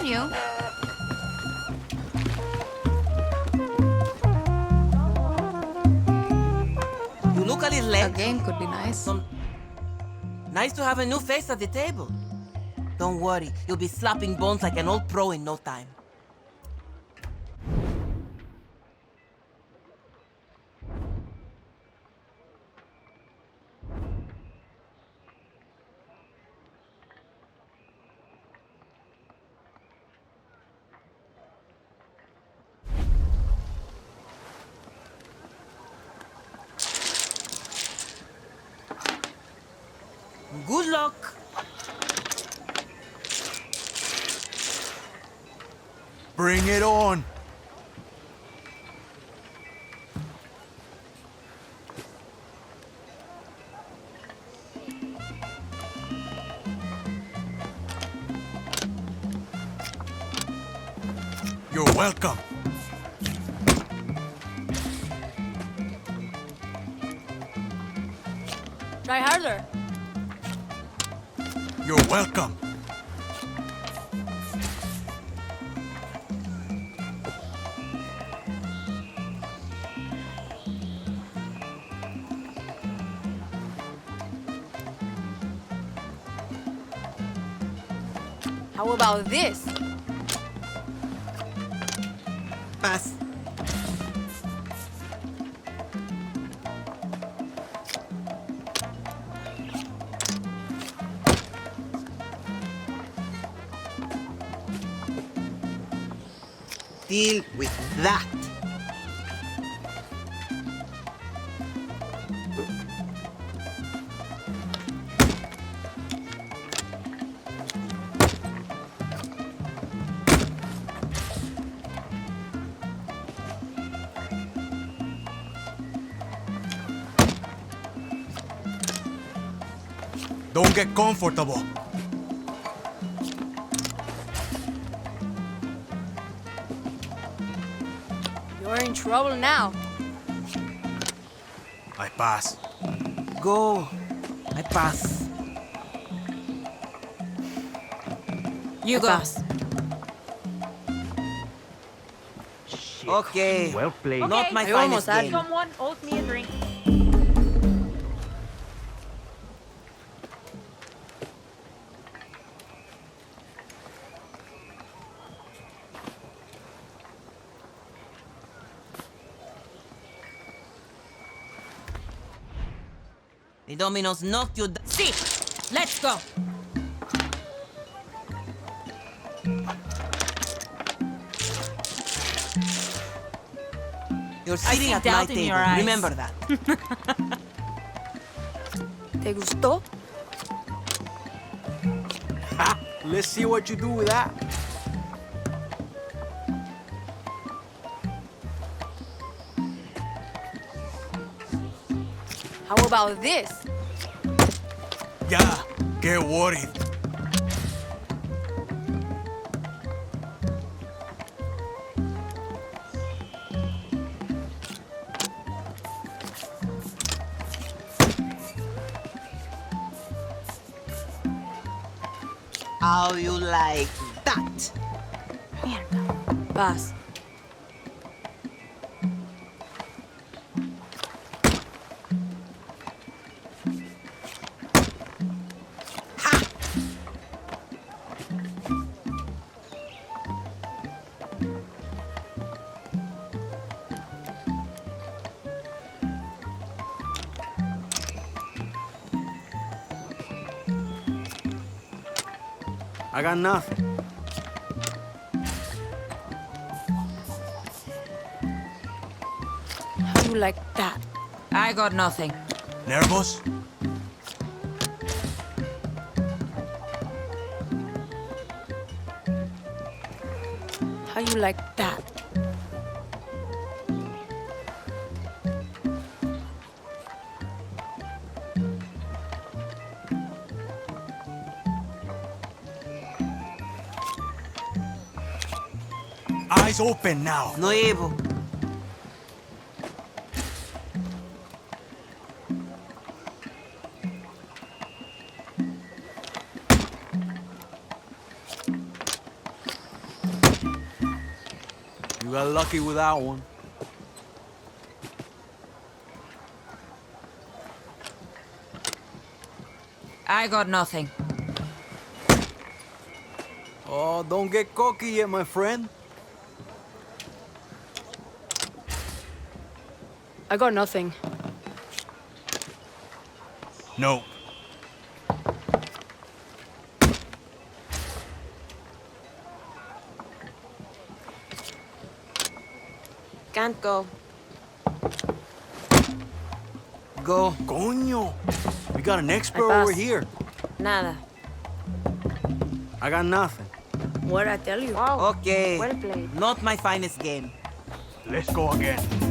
you're new. You look a little A late. game could be nice. Nice to have a new face at the table. Don't worry, you'll be slapping bones like an old pro in no time. Good luck. Bring it on! You're welcome. Try harder. You're welcome. How about this? Pass. Deal with that. Don't get comfortable. You're in trouble now. I pass. Go. I pass. You go. Okay. Well played. Not my I finest almost had game. Someone owes me a drink. The Dominoes knocked you down. See, let's go. You're I sitting see at my doubt in table. your eyes. Remember that. ¿Te gustó? Let's see what you do with that. How about this? Yeah, get worried. How you like that? Pass. I got nothing. How you like that? I got nothing. Nervous? How you like that? Eyes open now. Nuevo. got lucky with that one. I got nothing. Oh, don't get cocky yet, my friend. I got nothing. No. Can't go. Go. Coño. We got an expert pass. over here. Nada. I got nothing. What I tell you? Wow. Okay. Well played. Not my finest game. Let's go again.